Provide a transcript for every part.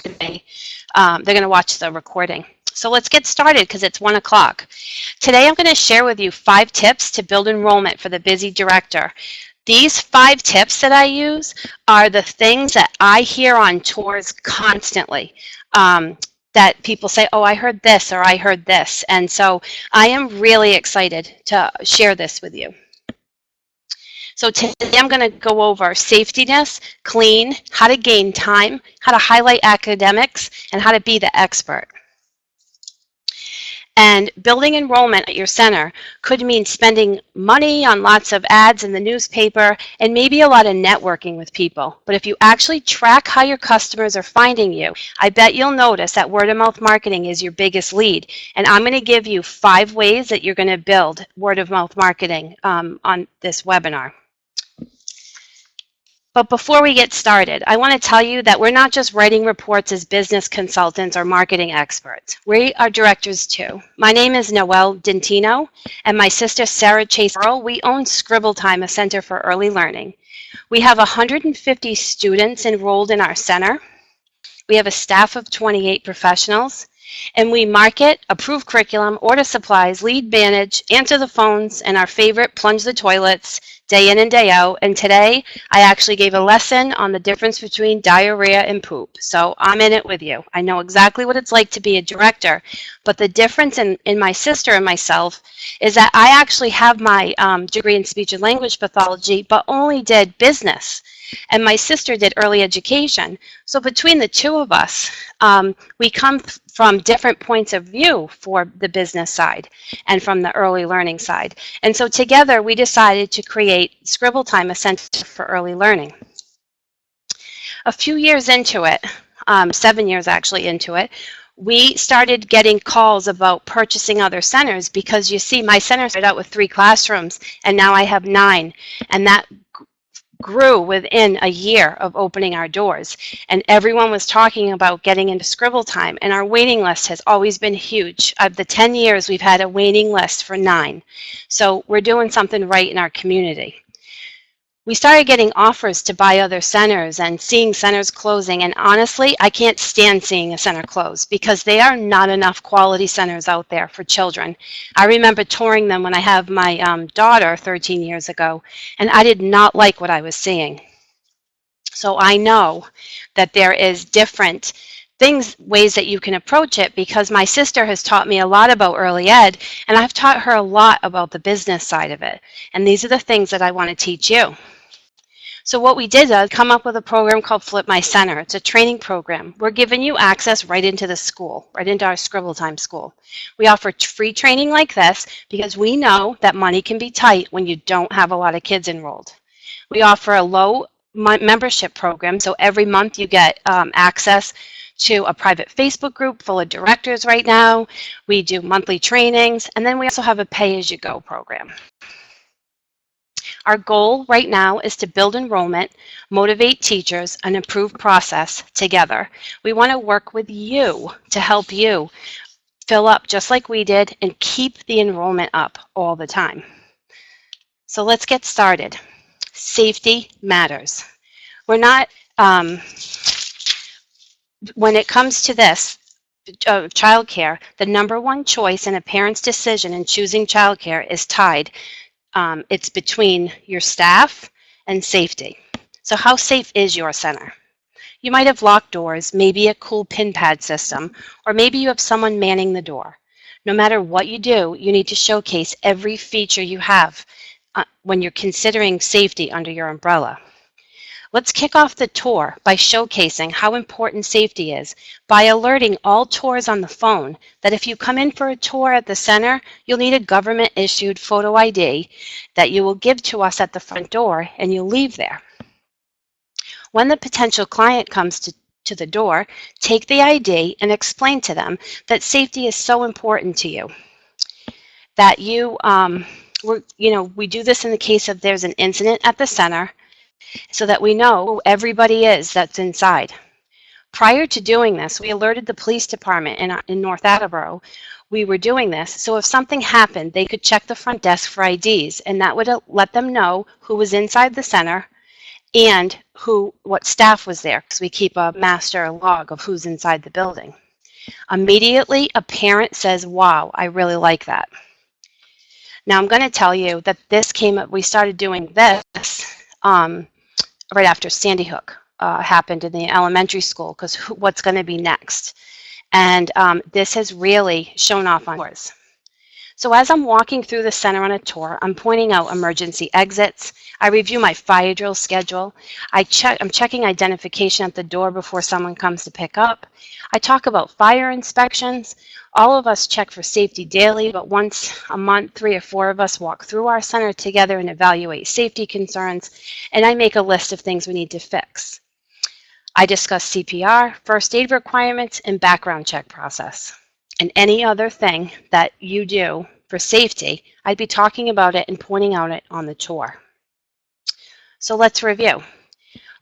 today. They're going to watch the recording. So let's get started because it's 1 o'clock. Today I'm going to share with you 5 tips to build enrollment for the busy director. These 5 tips that I use are the things that I hear on tours constantly. That people say, oh, I heard this or I heard this. And so I am really excited to share this with you. So today I'm going to go over safetiness, clean, how to gain time, how to highlight academics, and how to be the expert. And building enrollment at your center could mean spending money on lots of ads in the newspaper and maybe a lot of networking with people. But if you actually track how your customers are finding you, I bet you'll notice that word-of-mouth marketing is your biggest lead. And I'm going to give you 5 ways that you're going to build word-of-mouth marketing on this webinar. But before we get started, I want to tell you that we're not just writing reports as business consultants or marketing experts. We are directors too. My name is Noelle Dentino, and my sister Sarah Chase Earl. We own Scribble Time, a center for early learning. We have 150 students enrolled in our center. We have a staff of 28 professionals, and we market, approve curriculum, order supplies, lead manage, answer the phones, and our favorite, plunge the toilets, day in and day out. And today I actually gave a lesson on the difference between diarrhea and poop. So I'm in it with you. I know exactly what it's like to be a director, but the difference in my sister and myself is that I actually have my degree in speech and language pathology, but only did business. And my sister did early education. So between the two of us, we come from different points of view for the business side and from the early learning side. And so together we decided to create Scribble Time, a center for early learning. A few years into it, 7 years actually into it, we started getting calls about purchasing other centers because you see, my center started out with 3 classrooms and now I have 9. And that grew within a year of opening our doors, and everyone was talking about getting into Scribble Time, and our waiting list has always been huge. Of the 10 years, we've had a waiting list for 9. So we're doing something right in our community. We started getting offers to buy other centers and seeing centers closing, and honestly, I can't stand seeing a center close because there are not enough quality centers out there for children. I remember touring them when I had my daughter 13 years ago, and I did not like what I was seeing. So I know that there is different ways that you can approach it because my sister has taught me a lot about early ed, and I've taught her a lot about the business side of it. And these are the things that I want to teach you. So what we did is come up with a program called Flip My Center. It's a training program. We're giving you access right into the school, right into our Scribble Time school. We offer free training like this because we know that money can be tight when you don't have a lot of kids enrolled. We offer a low membership program, so every month you get access to a private Facebook group full of directors right now. We do monthly trainings, and then we also have a pay-as-you-go program. Our goal right now is to build enrollment, motivate teachers, and improve process together. We want to work with you to help you fill up just like we did and keep the enrollment up all the time. So let's get started. Safety matters. We're not, when it comes to this, childcare, the #1 choice in a parent's decision in choosing childcare is tied. It's between your staff and safety. So how safe is your center? You might have locked doors, maybe a cool pin pad system, or maybe you have someone manning the door. No matter what you do, you need to showcase every feature you have when you're considering safety under your umbrella. Let's kick off the tour by showcasing how important safety is by alerting all tours on the phone that if you come in for a tour at the center, you'll need a government-issued photo ID that you will give to us at the front door and you'll leave there. When the potential client comes to the door, take the ID and explain to them that safety is so important to you. That we do this in the case of there's an incident at the center, so that we know who everybody is that's inside. Prior to doing this, we alerted the police department in North Attleboro. We were doing this, so if something happened, they could check the front desk for IDs, and that would let them know who was inside the center and what staff was there, because we keep a master log of who's inside the building. Immediately, a parent says, wow, I really like that. Now, I'm going to tell you that we started doing this right after Sandy Hook happened in the elementary school, because what's going to be next? And this has really shown off on tours. So as I'm walking through the center on a tour, I'm pointing out emergency exits. I review my fire drill schedule. I'm checking identification at the door before someone comes to pick up. I talk about fire inspections. All of us check for safety daily, but once a month, 3 or 4 of us walk through our center together and evaluate safety concerns, and I make a list of things we need to fix. I discuss CPR, first aid requirements, and background check process. And any other thing that you do for safety, I'd be talking about it and pointing out it on the tour. So let's review.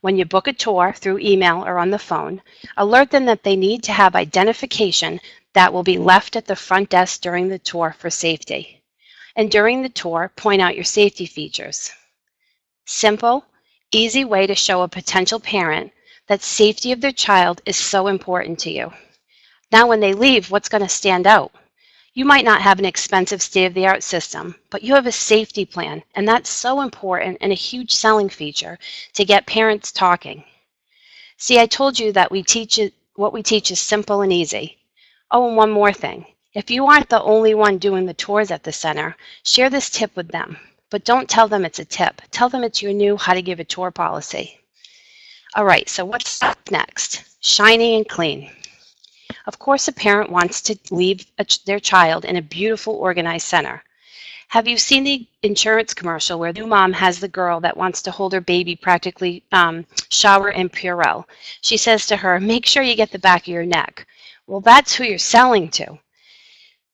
When you book a tour through email or on the phone, alert them that they need to have identification that will be left at the front desk during the tour for safety. And during the tour, point out your safety features. Simple, easy way to show a potential parent that safety of their child is so important to you. Now, when they leave, what's going to stand out? You might not have an expensive state-of-the-art system, but you have a safety plan, and that's so important and a huge selling feature to get parents talking. See, I told you that what we teach is simple and easy. Oh, and one more thing. If you aren't the only one doing the tours at the center, share this tip with them. But don't tell them it's a tip. Tell them it's your new how to give a tour policy. All right, so what's next? Shiny and clean. Of course, a parent wants to leave their child in a beautiful, organized center. Have you seen the insurance commercial where the new mom has the girl that wants to hold her baby practically shower in Purell? She says to her, make sure you get the back of your neck. Well, that's who you're selling to.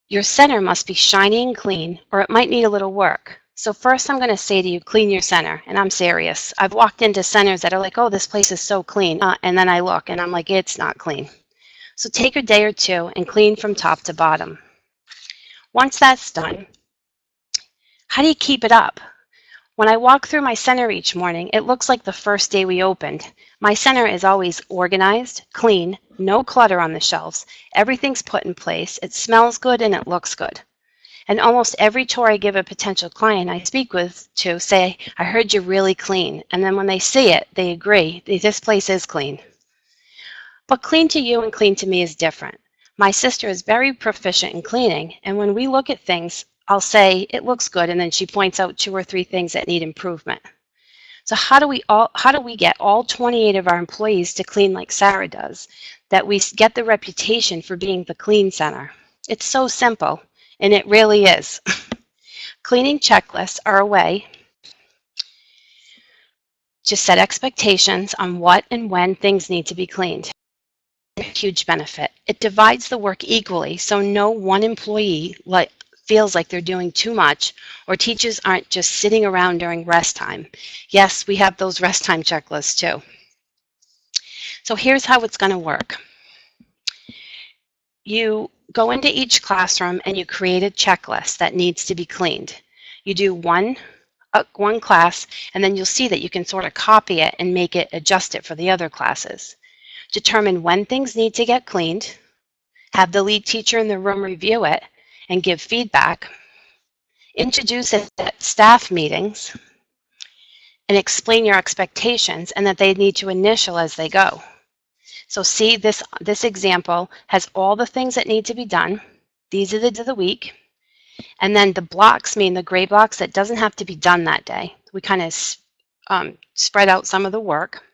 Your center must be shiny and clean, or it might need a little work. So first I'm going to say to you, clean your center, and I'm serious. I've walked into centers that are like, oh, this place is so clean, and then I look and I'm like, it's not clean. So take a day or two and clean from top to bottom. Once that's done, how do you keep it up? When I walk through my center each morning, it looks like the first day we opened. My center is always organized, clean, no clutter on the shelves. Everything's put in place. It smells good and it looks good. And almost every tour I give a potential client I speak with to say, I heard you're really clean. And then when they see it, they agree, this place is clean. But clean to you and clean to me is different. My sister is very proficient in cleaning, and when we look at things, I'll say, it looks good, and then she points out 2 or 3 things that need improvement. So how do we get all 28 of our employees to clean like Sarah does, that we get the reputation for being the clean center? It's so simple, and it really is. Cleaning checklists are a way to set expectations on what and when things need to be cleaned. A huge benefit. It divides the work equally, so no one employee feels like they're doing too much, or teachers aren't just sitting around during rest time. Yes, we have those rest time checklists too. So here's how it's going to work. You go into each classroom and you create a checklist that needs to be cleaned. You do one class, and then you'll see that you can sort of copy it and adjust it for the other classes. Determine when things need to get cleaned, have the lead teacher in the room review it and give feedback, introduce it at staff meetings, and explain your expectations and that they need to initial as they go. So see, this example has all the things that need to be done. These are the week. And then the blocks mean the gray blocks that doesn't have to be done that day. We kind of spread out some of the work.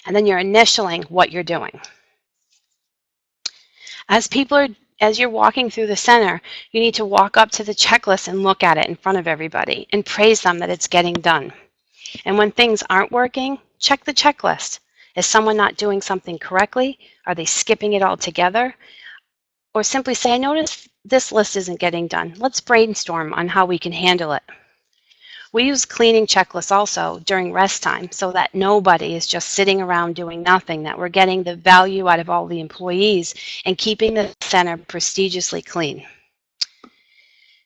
And then you're initialing what you're doing. As you're walking through the center, you need to walk up to the checklist and look at it in front of everybody and praise them that it's getting done. And when things aren't working, check the checklist. Is someone not doing something correctly? Are they skipping it all together? Or simply say, I noticed this list isn't getting done. Let's brainstorm on how we can handle it. We use cleaning checklists also during rest time so that nobody is just sitting around doing nothing, that we're getting the value out of all the employees and keeping the center prestigiously clean.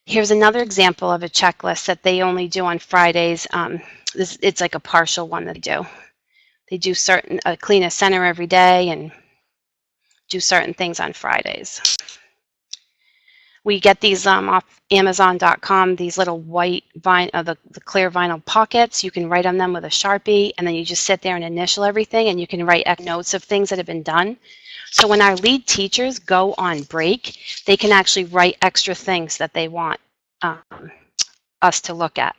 Here's another example of a checklist that they only do on Fridays It's like a partial one that they do. They do clean a center every day and do certain things on Fridays. We get these off Amazon.com, these little white the clear vinyl pockets. You can write on them with a Sharpie, and then you just sit there and initial everything, and you can write notes of things that have been done. So when our lead teachers go on break, they can actually write extra things that they want us to look at.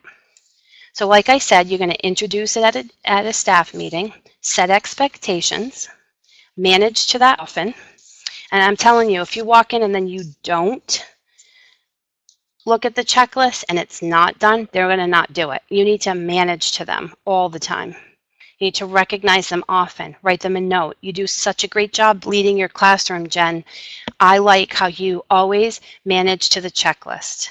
So like I said, you're going to introduce it at a staff meeting, set expectations, manage to that often. And I'm telling you, if you walk in and then you don't look at the checklist and it's not done, they're going to not do it. You need to manage to them all the time. You need to recognize them often, write them a note. You do such a great job leading your classroom, Jen. I like how you always manage to the checklist.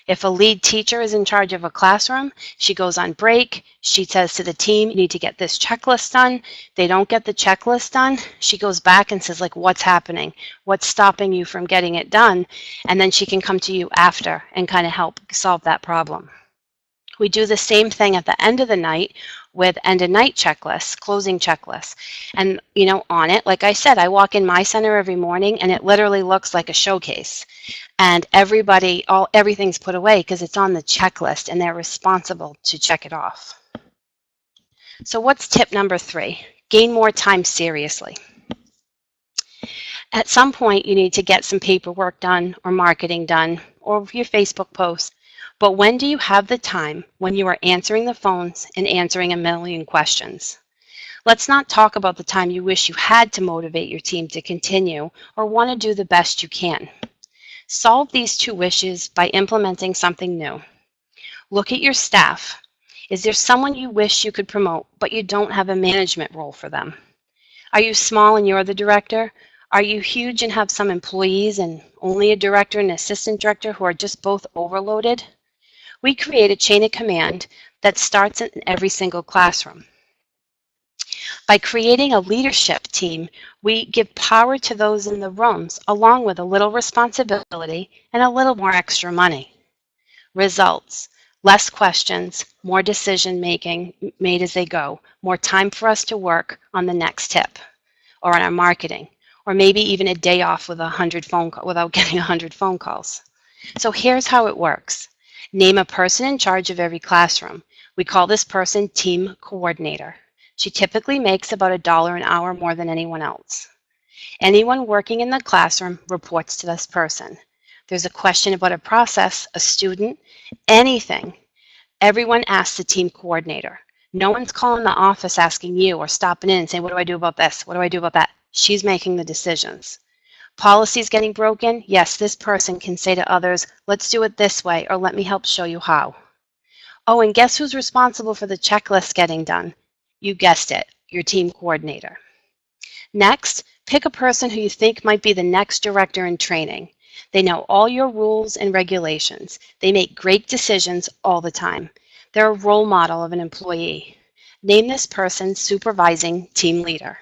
If a lead teacher is in charge of a classroom, she goes on break, she says to the team, you need to get this checklist done. They don't get the checklist done. She goes back and says, like, what's happening? What's stopping you from getting it done? And then she can come to you after and kind of help solve that problem. We do the same thing at the end of the night with end of night checklists, closing checklists. And, on it, like I said, I walk in my center every morning and it literally looks like a showcase. And everything's put away because it's on the checklist and they're responsible to check it off. So what's tip number 3? Gain more time seriously. At some point, you need to get some paperwork done or marketing done or your Facebook posts. But when do you have the time when you are answering the phones and answering a million questions? Let's not talk about the time you wish you had to motivate your team to continue or want to do the best you can. Solve these 2 wishes by implementing something new. Look at your staff. Is there someone you wish you could promote, but you don't have a management role for them? Are you small and you're the director? Are you huge and have some employees and only a director and assistant director who are just both overloaded? We create a chain of command that starts in every single classroom. By creating a leadership team, we give power to those in the rooms, along with a little responsibility and a little more extra money. Results: less questions, more decision making made as they go, more time for us to work on the next tip or on our marketing, or maybe even a day off with without getting 100 phone calls. So here's how it works. Name a person in charge of every classroom. We call this person team coordinator. She typically makes about $1 an hour more than anyone else. Anyone working in the classroom reports to this person. There's a question about a process, a student, anything. Everyone asks the team coordinator. No one's calling the office asking you or stopping in and saying, what do I do about this? What do I do about that? She's making the decisions. Policies getting broken? Yes, this person can say to others, let's do it this way, or let me help show you how. Oh, and guess who's responsible for the checklist getting done? You guessed it, your team coordinator. Next, pick a person who you think might be the next director in training. They know all your rules and regulations. They make great decisions all the time. They're a role model of an employee. Name this person supervising team leader.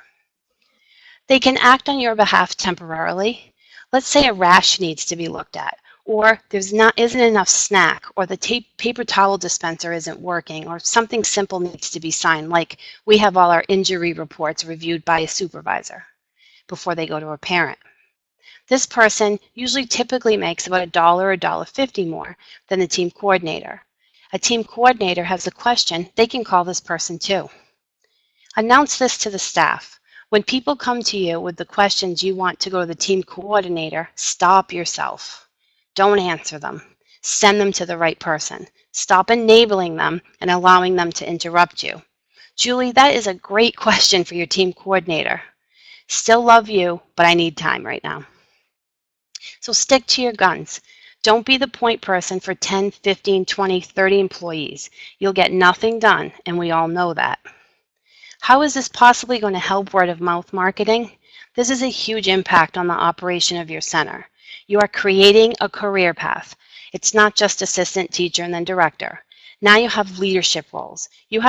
They can act on your behalf temporarily. Let's say a rash needs to be looked at, or isn't enough snack, or the paper towel dispenser isn't working, or something simple needs to be signed, like we have all our injury reports reviewed by a supervisor before they go to a parent. This person typically makes about $1 or $1.50 more than the team coordinator. A team coordinator has a question, they can call this person too. Announce this to the staff. When people come to you with the questions you want to go to the team coordinator, stop yourself. Don't answer them. Send them to the right person. Stop enabling them and allowing them to interrupt you. Julie, that is a great question for your team coordinator. Still love you, but I need time right now. So stick to your guns. Don't be the point person for 10, 15, 20, 30 employees. You'll get nothing done, and we all know that. How is this possibly going to help word of mouth marketing? This is a huge impact on the operation of your center. You are creating a career path. It's not just assistant teacher and then director. Now you have leadership roles. They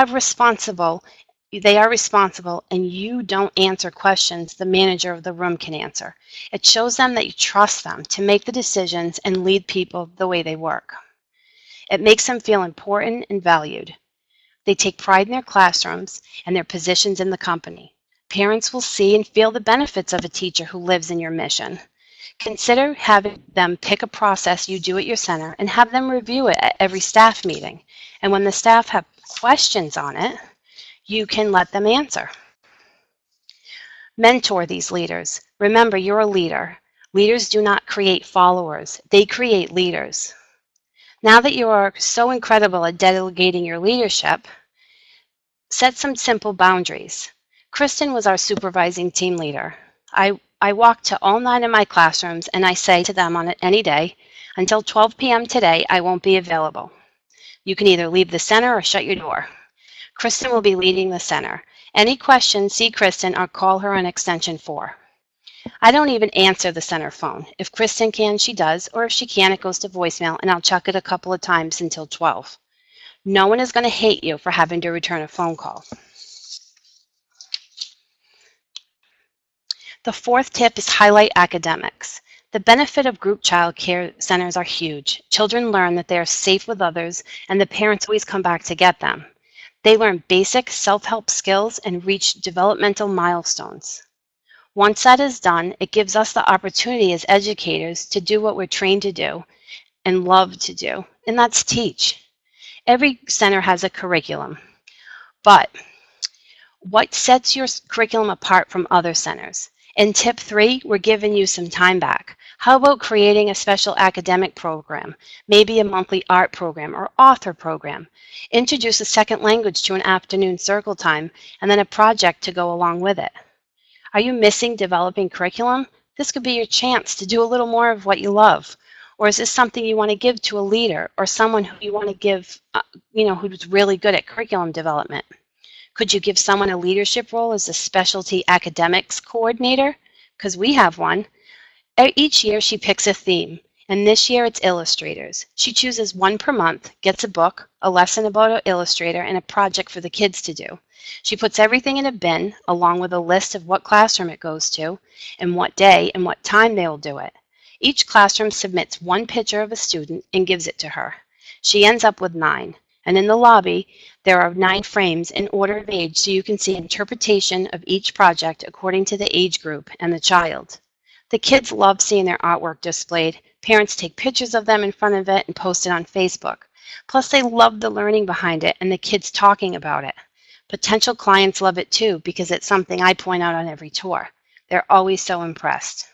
are responsible, and you don't answer questions the manager of the room can answer. It shows them that you trust them to make the decisions and lead people the way they work. It makes them feel important and valued. They take pride in their classrooms and their positions in the company. Parents will see and feel the benefits of a teacher who lives in your mission. Consider having them pick a process you do at your center and have them review it at every staff meeting. And when the staff have questions on it, you can let them answer. Mentor these leaders. Remember, you're a leader. Leaders do not create followers. They create leaders. Now that you are so incredible at delegating your leadership, set some simple boundaries. Kristen was our supervising team leader. I walk to all 9 of my classrooms and I say to them on any day, until 12 p.m. today, I won't be available. You can either leave the center or shut your door. Kristen will be leading the center. Any questions, see Kristen or call her on extension 4. I don't even answer the center phone. If Kristen can, she does, or if she can, it goes to voicemail, and I'll check it a couple of times until 12. No one is going to hate you for having to return a phone call. The 4th tip is highlight academics. The benefit of group child care centers are huge. Children learn that they are safe with others, and the parents always come back to get them. They learn basic self-help skills and reach developmental milestones. Once that is done, it gives us the opportunity as educators to do what we're trained to do and love to do, and that's teach. Every center has a curriculum, but what sets your curriculum apart from other centers? In tip 3, we're giving you some time back. How about creating a special academic program, maybe a monthly art program or author program? Introduce a second language to an afternoon circle time and then a project to go along with it. Are you missing developing curriculum? This could be your chance to do a little more of what you love. Or is this something you want to give to a leader or someone who you want to give, who's really good at curriculum development? Could you give someone a leadership role as a specialty academics coordinator? Because we have one. Each year she picks a theme, and this year it's illustrators. She chooses one per month, gets a book, a lesson about an illustrator, and a project for the kids to do. She puts everything in a bin, along with a list of what classroom it goes to, and what day and what time they will do it. Each classroom submits one picture of a student and gives it to her. She ends up with 9. And in the lobby, there are 9 frames in order of age so you can see interpretation of each project according to the age group and the child. The kids love seeing their artwork displayed. Parents take pictures of them in front of it and post it on Facebook. Plus, they love the learning behind it and the kids talking about it. Potential clients love it too because it's something I point out on every tour. They're always so impressed.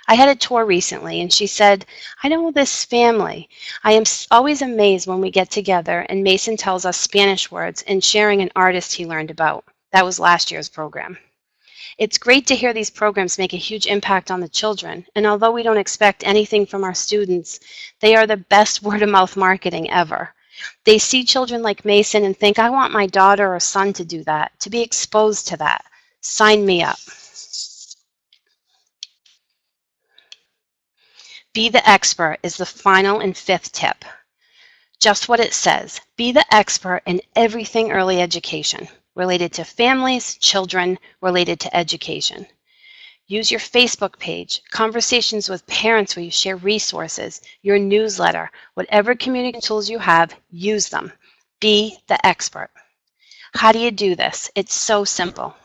I had a tour recently and she said, I know this family. I am always amazed when we get together and Mason tells us Spanish words and sharing an artist he learned about. That was last year's program. It's great to hear these programs make a huge impact on the children, and although we don't expect anything from our students, they are the best word-of-mouth marketing ever. They see children like Mason and think, I want my daughter or son to do that, to be exposed to that. Sign me up. Be the expert is the final and 5th tip. Just what it says. Be the expert in everything early education, related to families, children, related to education. Use your Facebook page, conversations with parents where you share resources, your newsletter, whatever community tools you have, use them. Be the expert. How do you do this? It's so simple.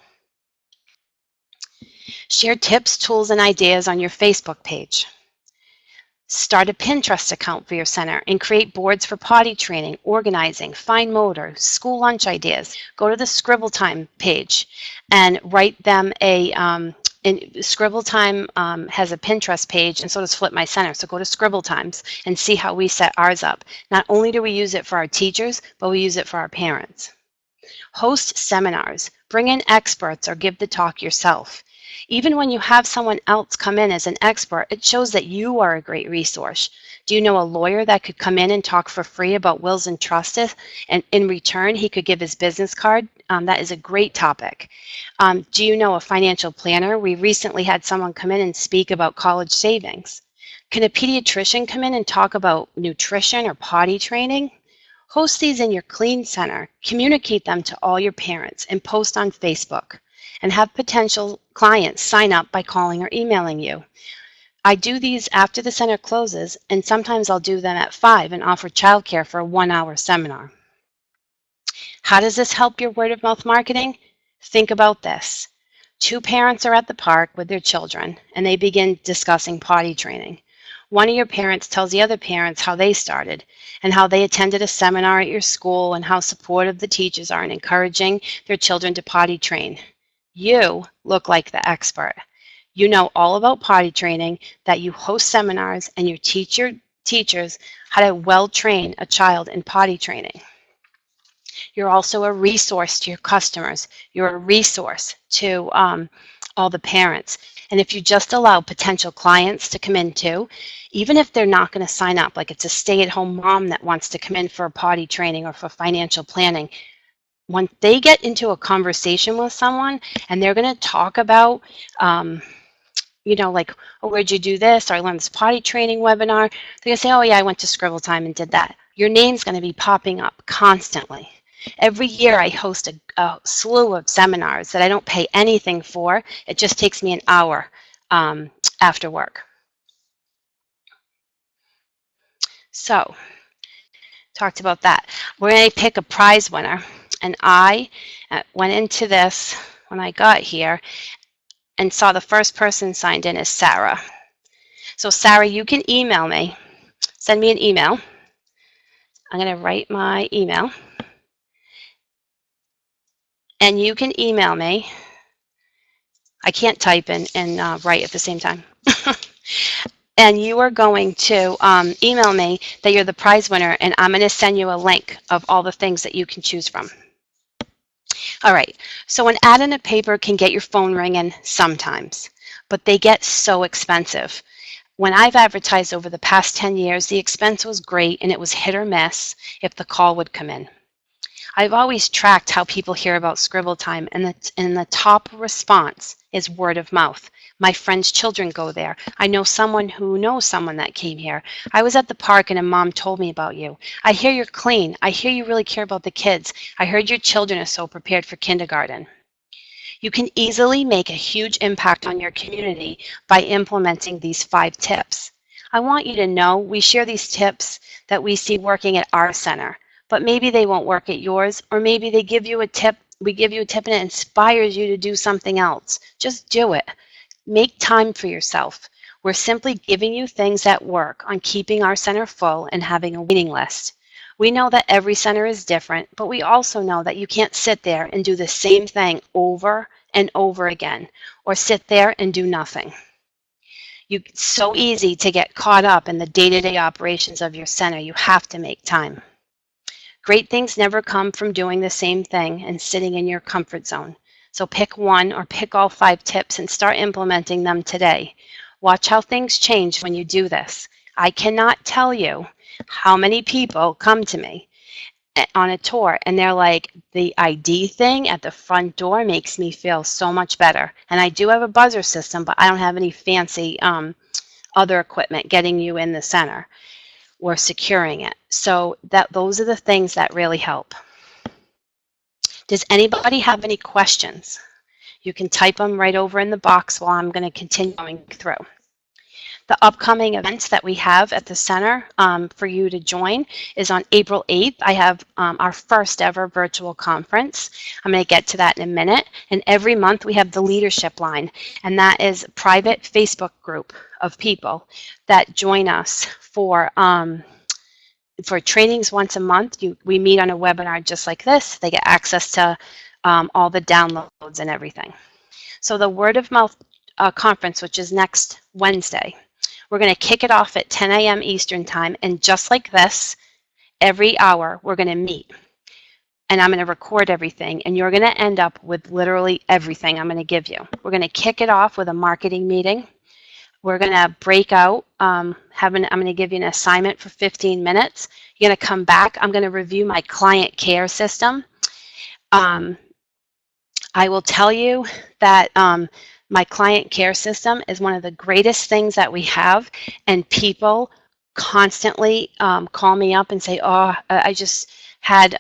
Share tips, tools, and ideas on your Facebook page. Start a Pinterest account for your center and create boards for potty training, organizing, fine motor, school lunch ideas. Go to the Scribble Time page and write them Scribble Time has a Pinterest page, and so does Flip My Center. So go to Scribble Times and see how we set ours up. Not only do we use it for our teachers, but we use it for our parents. Host seminars. Bring in experts or give the talk yourself. Even when you have someone else come in as an expert, it shows that you are a great resource. Do you know a lawyer that could come in and talk for free about wills and trusts, and in return he could give his business card? That is a great topic. Do you know a financial planner? We recently had someone come in and speak about college savings. Can a pediatrician come in and talk about nutrition or potty training? Host these in your clean center, communicate them to all your parents, and post on Facebook. And have potential clients sign up by calling or emailing you. I do these after the center closes, and sometimes I'll do them at 5 and offer childcare for a 1-hour seminar. How does this help your word of mouth marketing? Think about this. Two parents are at the park with their children and they begin discussing potty training. One of your parents tells the other parents how they started and how they attended a seminar at your school and how supportive the teachers are in encouraging their children to potty train. You look like the expert. You know all about potty training, that you host seminars and you teach your teachers how to well train a child in potty training. You're also a resource to your customers. You're a resource to all the parents. And if you just allow potential clients to come in too, even if they're not going to sign up, like it's a stay-at-home mom that wants to come in for a potty training or for financial planning, when they get into a conversation with someone and they're going to talk about, like, oh, where'd you do this? Or I learned this potty training webinar. They're going to say, oh, yeah, I went to Scribble Time and did that. Your name's going to be popping up constantly. Every year I host a slew of seminars that I don't pay anything for. It just takes me an hour after work. So, talked about that. We're going to pick a prize winner. And I went into this when I got here and saw the first person signed in as Sarah. So Sarah, you can email me. Send me an email. I'm going to write my email. And you can email me. I can't type and write at the same time. And you are going to email me that you're the prize winner, and I'm going to send you a link of all the things that you can choose from. All right, so an ad in a paper can get your phone ringing sometimes, but they get so expensive. When I've advertised over the past 10 years, the expense was great and it was hit or miss if the call would come in. I've always tracked how people hear about Scribble Time, and the top response is word of mouth. My friends' children go there. I know someone who knows someone that came here. I was at the park and a mom told me about you. I hear you're clean. I hear you really care about the kids. I heard your children are so prepared for kindergarten. You can easily make a huge impact on your community by implementing these 5 tips. I want you to know we share these tips that we see working at our center, but maybe they won't work at yours, or maybe they give you a tip, we give you a tip and it inspires you to do something else. Just do it. Make time for yourself. We're simply giving you things that work on keeping our center full and having a waiting list. We know that every center is different, but we also know that you can't sit there and do the same thing over and over again, or sit there and do nothing. It's so easy to get caught up in the day-to-day operations of your center. You have to make time. Great things never come from doing the same thing and sitting in your comfort zone. So pick one or pick all 5 tips and start implementing them today. Watch how things change when you do this. I cannot tell you how many people come to me on a tour and they're like, the ID thing at the front door makes me feel so much better. And I do have a buzzer system, but I don't have any fancy other equipment getting you in the center or securing it. So those are the things that really help. Does anybody have any questions? You can type them right over in the box while I'm going to continue going through. The upcoming events that we have at the center for you to join is on April 8th. I have our first ever virtual conference. I'm going to get to that in a minute. And every month we have the leadership line, and that is a private Facebook group of people that join us for trainings once a month. We meet on a webinar just like this. They get access to all the downloads and everything. So the Word of Mouth conference, which is next Wednesday, we're going to kick it off at 10 a.m. Eastern Time, and just like this, every hour we're going to meet. And I'm going to record everything, and you're going to end up with literally everything I'm going to give you. We're going to kick it off with a marketing meeting. We're going to break out. I'm going to give you an assignment for 15 minutes. You're going to come back. I'm going to review my client care system. I will tell you that my client care system is one of the greatest things that we have, and people constantly call me up and say, oh, I just had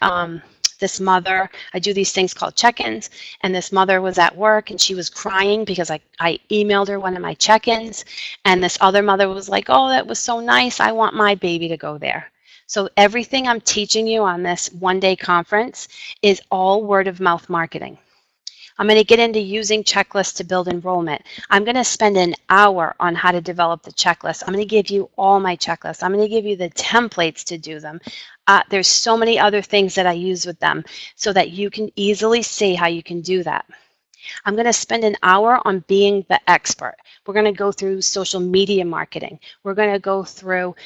this mother, I do these things called check-ins, and this mother was at work and she was crying because I emailed her one of my check-ins, and this other mother was like, oh, that was so nice, I want my baby to go there. So everything I'm teaching you on this one-day conference is all word of mouth marketing. I'm going to get into using checklists to build enrollment. I'm going to spend an hour on how to develop the checklist. I'm going to give you all my checklists. I'm going to give you the templates to do them. There's so many other things that I use with them so that you can easily see how you can do that. I'm going to spend an hour on being the expert. We're going to go through social media marketing. We're going to go through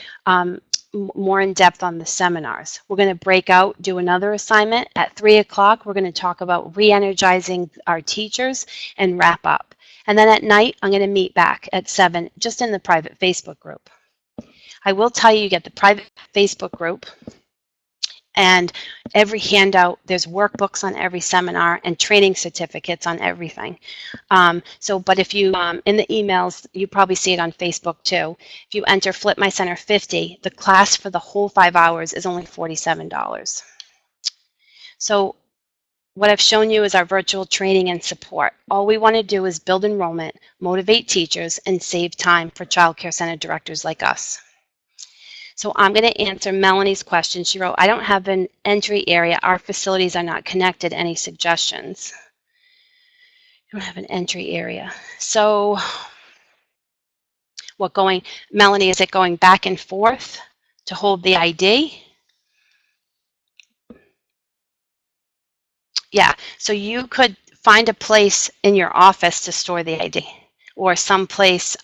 more in depth on the seminars. We're going to break out, do another assignment. At 3 o'clock, we're going to talk about re-energizing our teachers and wrap up. And then at night, I'm going to meet back at 7, just in the private Facebook group. I will tell you, you get the private Facebook group, and every handout, there's workbooks on every seminar and training certificates on everything. But if you, in the emails, you probably see it on Facebook too. If you enter Flip My Center 50, the class for the whole 5 hours is only $47. So what I've shown you is our virtual training and support. All we want to do is build enrollment, motivate teachers, and save time for child care center directors like us. So I'm going to answer Melanie's question. She wrote, I don't have an entry area. Our facilities are not connected. Any suggestions? I don't have an entry area. So Melanie, is it going back and forth to hold the ID? Yeah, so you could find a place in your office to store the ID, or someplace,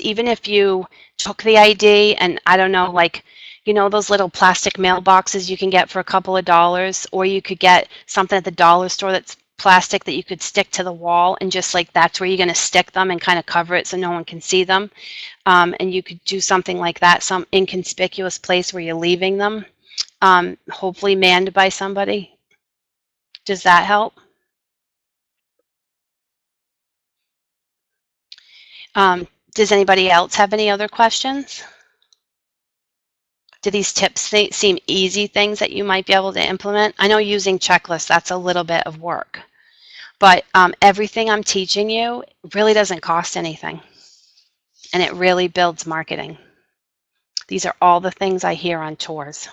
even if you took the ID and, I don't know, like, you know, those little plastic mailboxes you can get for a couple of dollars, or you could get something at the dollar store that's plastic that you could stick to the wall, and just like that's where you're going to stick them and kind of cover it so no one can see them. And you could do something like that, some inconspicuous place where you're leaving them, hopefully manned by somebody. Does that help? Does anybody else have any other questions? Do these tips seem easy things that you might be able to implement? I know using checklists, that's a little bit of work. But everything I'm teaching you really doesn't cost anything. And it really builds marketing. These are all the things I hear on tours.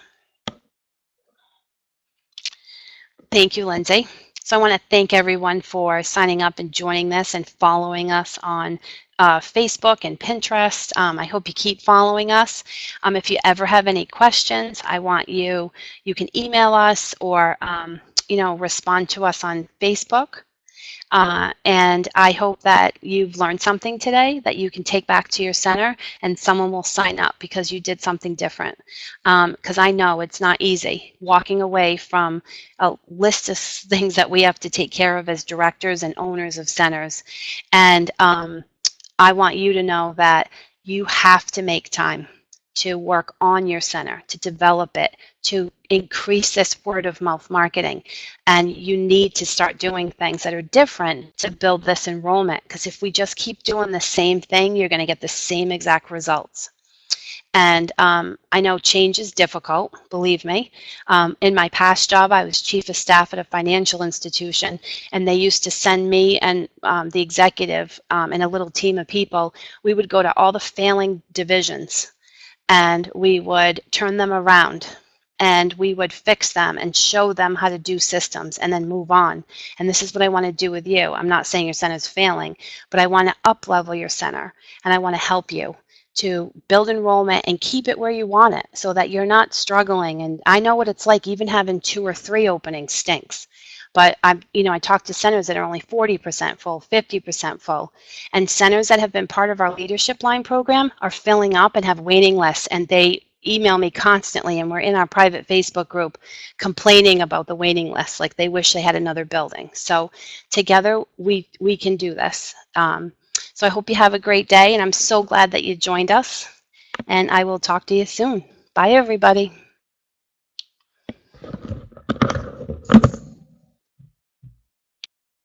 Thank you, Lindsay. So I want to thank everyone for signing up and joining this and following us on Facebook and Pinterest. I hope you keep following us. If you ever have any questions, I want you can email us or respond to us on Facebook. And I hope that you've learned something today that you can take back to your center, and someone will sign up because you did something different. Because I know it's not easy walking away from a list of things that we have to take care of as directors and owners of centers. And I want you to know that you have to make time to work on your center, to develop it, to increase this word of mouth marketing. And you need to start doing things that are different to build this enrollment, because if we just keep doing the same thing, you're going to get the same exact results. And I know change is difficult, believe me. In my past job, I was chief of staff at a financial institution, and they used to send me and the executive and a little team of people. We would go to all the failing divisions, and we would turn them around, and we would fix them and show them how to do systems and then move on. And this is what I want to do with you. I'm not saying your center is failing, but I want to up-level your center, and I want to help you to build enrollment and keep it where you want it so that you're not struggling. And I know what it's like, even having 2 or 3 openings stinks. But I talk to centers that are only 40% full, 50% full. And centers that have been part of our leadership line program are filling up and have waiting lists, and they email me constantly, and we're in our private Facebook group complaining about the waiting list, like they wish they had another building. So together we can do this. So I hope you have a great day, and I'm so glad that you joined us, and I will talk to you soon. Bye, everybody.